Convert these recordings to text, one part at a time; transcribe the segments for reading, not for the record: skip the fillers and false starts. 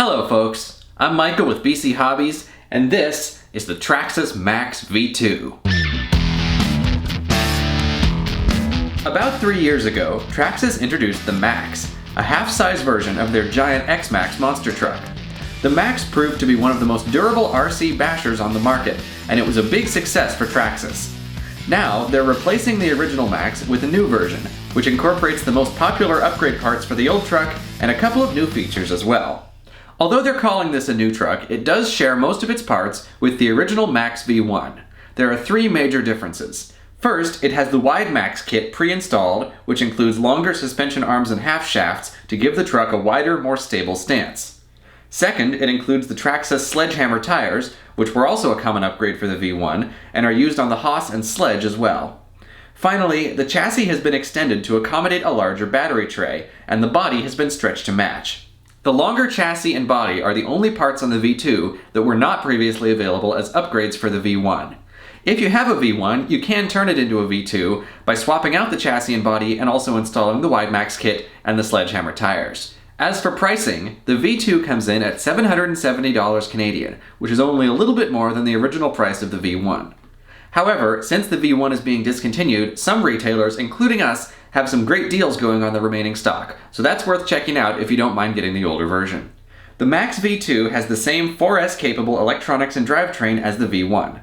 Hello folks, I'm Michael with BC Hobbies, and this is the Traxxas Maxx V2. About 3 years ago, Traxxas introduced the Maxx, a half-size version of their giant X-Maxx monster truck. The Maxx proved to be one of the most durable RC bashers on the market, and it was a big success for Traxxas. Now, they're replacing the original Maxx with a new version, which incorporates the most popular upgrade parts for the old truck and a couple of new features as well. Although they're calling this a new truck, it does share most of its parts with the original Maxx V1. There are three major differences. First, it has the wide Maxx kit pre-installed, which includes longer suspension arms and half shafts to give the truck a wider, more stable stance. Second, it includes the Traxxas Sledgehammer tires, which were also a common upgrade for the V1, and are used on the Haas and Sledge as well. Finally, the chassis has been extended to accommodate a larger battery tray, and the body has been stretched to match. The longer chassis and body are the only parts on the V2 that were not previously available as upgrades for the V1. If you have a V1, you can turn it into a V2 by swapping out the chassis and body and also installing the wide Maxx kit and the Sledgehammer tires. As for pricing, the V2 comes in at $770 Canadian, which is only a little bit more than the original price of the V1. However, since the V1 is being discontinued, some retailers, including us, have some great deals going on the remaining stock, so that's worth checking out if you don't mind getting the older version. The Maxx V2 has the same 4S capable electronics and drivetrain as the V1.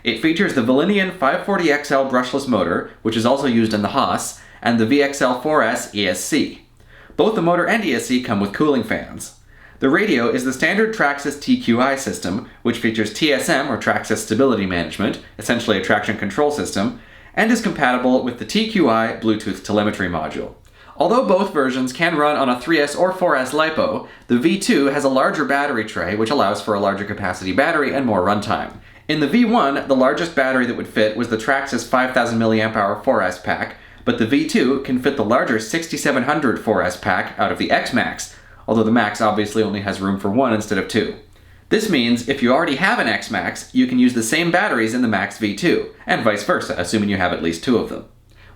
It features the Valinian 540XL brushless motor, which is also used in the Haas, and the VXL 4S ESC. Both the motor and ESC come with cooling fans. The radio is the standard Traxxas TQI system, which features TSM or Traxxas Stability Management, essentially a traction control system, and is compatible with the TQI Bluetooth telemetry module. Although both versions can run on a 3S or 4S LiPo, the V2 has a larger battery tray which allows for a larger capacity battery and more runtime. In the V1, the largest battery that would fit was the Traxxas 5000 mAh 4S pack, but the V2 can fit the larger 6700 4S pack out of the X-Maxx, although the Maxx obviously only has room for one instead of two. This means if you already have an X-Maxx, you can use the same batteries in the Maxx V2, and vice versa, assuming you have at least two of them.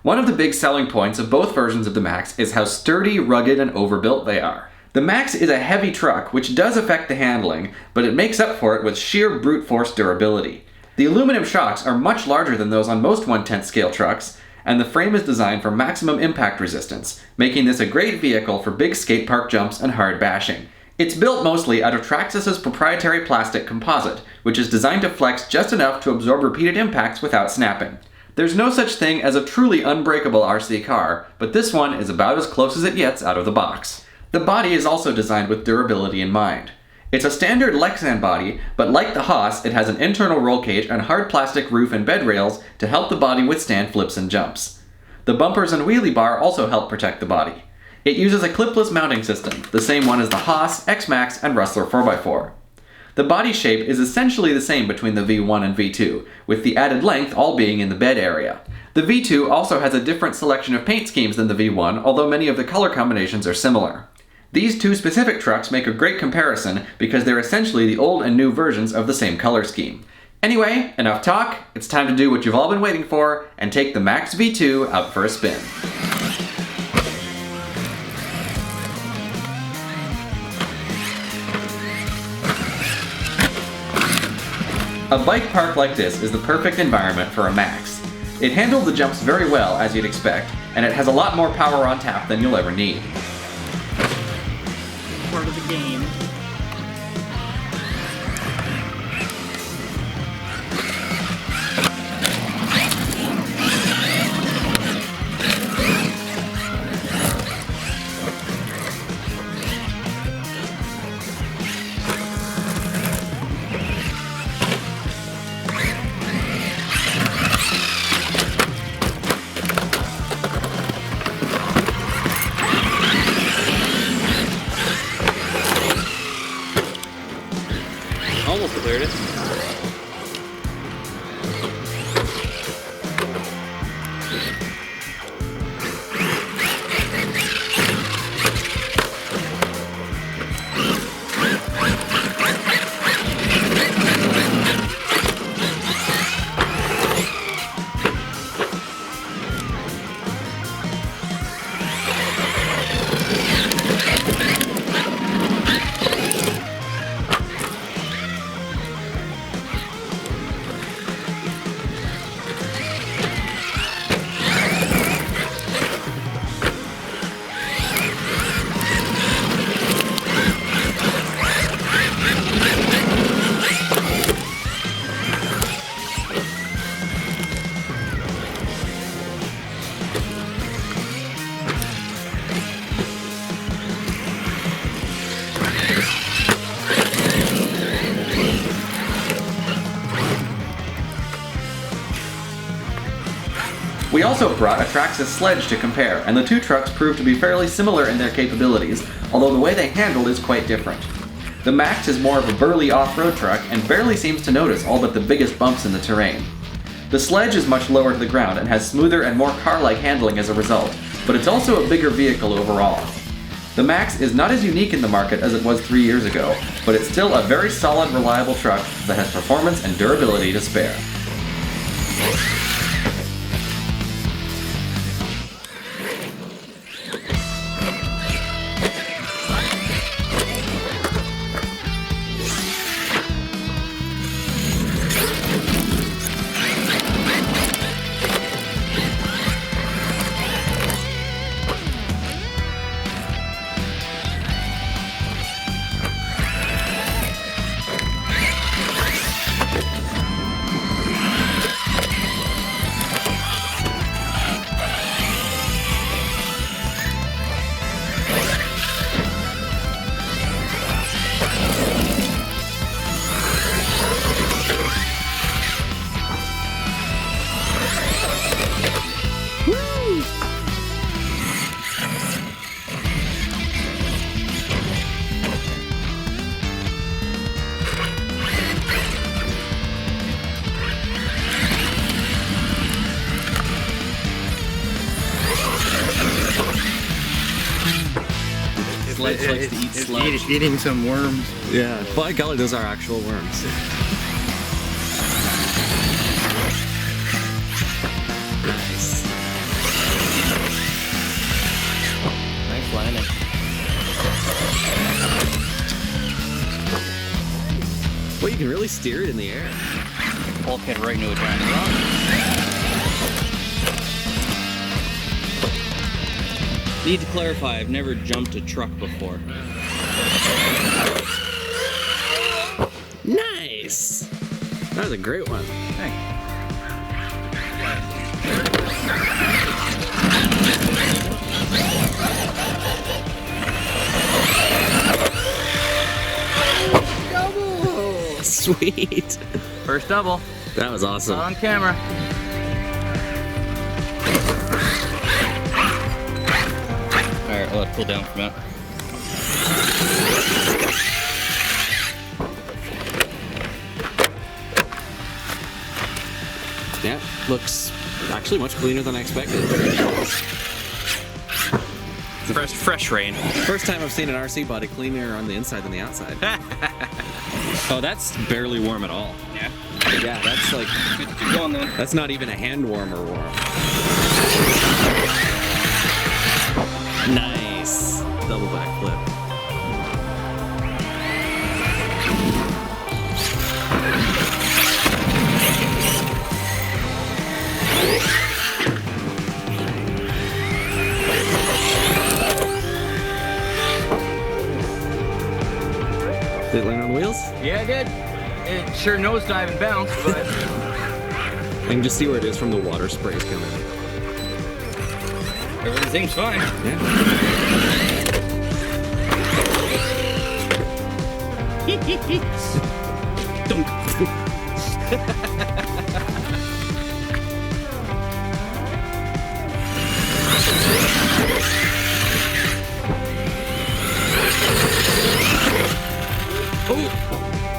One of the big selling points of both versions of the Maxx is how sturdy, rugged, and overbuilt they are. The Maxx is a heavy truck, which does affect the handling, but it makes up for it with sheer brute force durability. The aluminum shocks are much larger than those on most 1/10 scale trucks, and the frame is designed for maximum impact resistance, making this a great vehicle for big skate park jumps and hard bashing. It's built mostly out of Traxxas' proprietary plastic composite, which is designed to flex just enough to absorb repeated impacts without snapping. There's no such thing as a truly unbreakable RC car, but this one is about as close as it gets out of the box. The body is also designed with durability in mind. It's a standard Lexan body, but like the Haas, it has an internal roll cage and hard plastic roof and bed rails to help the body withstand flips and jumps. The bumpers and wheelie bar also help protect the body. It uses a clipless mounting system, the same one as the Haas, X-Maxx, and Rustler 4x4. The body shape is essentially the same between the V1 and V2, with the added length all being in the bed area. The V2 also has a different selection of paint schemes than the V1, although many of the color combinations are similar. These two specific trucks make a great comparison because they're essentially the old and new versions of the same color scheme. Anyway, enough talk, it's time to do what you've all been waiting for and take the Maxx V2 out for a spin. A bike park like this is the perfect environment for a Maxx. It handled the jumps very well, as you'd expect, and it has a lot more power on tap than you'll ever need. Part of the game. Almost cleared it. We also brought a Traxxas sledge to compare, and the two trucks proved to be fairly similar in their capabilities, although the way they handle is quite different. The Maxx is more of a burly off-road truck and barely seems to notice all but the biggest bumps in the terrain. The sledge is much lower to the ground and has smoother and more car-like handling as a result, but it's also a bigger vehicle overall. The Maxx is not as unique in the market as it was 3 years ago, but it's still a very solid, reliable truck that has performance and durability to spare. Sledge likes to eat sludge. It's eating some worms. Yeah, by golly, those are actual worms. Nice. Nice landing. Well, you can really steer it in the air. Bulkhead right into a giant rock. Need to clarify, I've never jumped a truck before. Nice! That was a great one. Thanks. Double! Sweet! First double. That was awesome. On camera. Alright, I'll let it cool down for a minute. Yeah, looks actually much cleaner than I expected. Fresh rain. First time I've seen an RC body cleaner on the inside than the outside. Oh, that's barely warm at all. Yeah. Yeah, that's like... Good going then. That's not even a hand warmer warm. Nice. Double back flip. Did it land on the wheels? Yeah, it did. It sure nosedive and bounced, but... I can just see where it is from the water sprays coming. Everything seems fine. Dunk.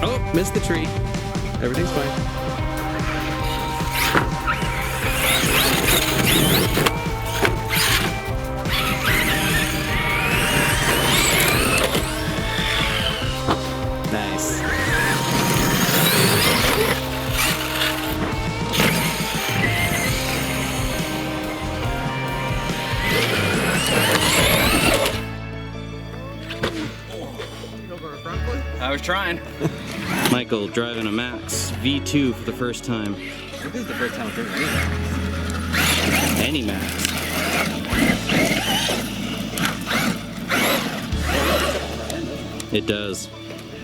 Oh, missed the tree. Everything's fine. Nice. I was trying. Michael driving a Maxx V2 for the first time. This is the first time I've driven any. Any Maxx. It does.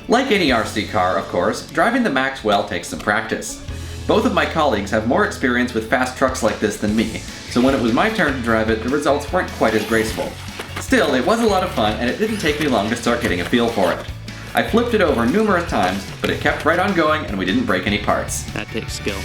Like any RC car, of course, driving the Maxx well takes some practice. Both of my colleagues have more experience with fast trucks like this than me, so when it was my turn to drive it, the results weren't quite as graceful. Still, it was a lot of fun, and it didn't take me long to start getting a feel for it. I flipped it over numerous times, but it kept right on going and we didn't break any parts. That takes skill.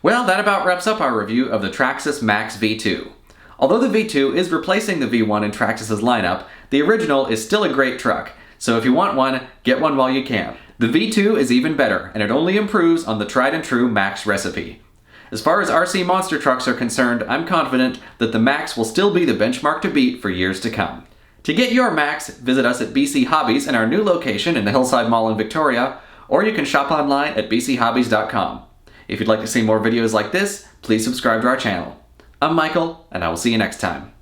Well, that about wraps up our review of the Traxxas Maxx V2. Although the V2 is replacing the V1 in Traxxas' lineup, the original is still a great truck, so if you want one, get one while you can. The V2 is even better, and it only improves on the tried and true Maxx recipe. As far as RC monster trucks are concerned, I'm confident that the Maxx will still be the benchmark to beat for years to come. To get your Maxx, visit us at BC Hobbies in our new location in the Hillside Mall in Victoria, or you can shop online at bchobbies.com. If you'd like to see more videos like this, please subscribe to our channel. I'm Michael, and I will see you next time.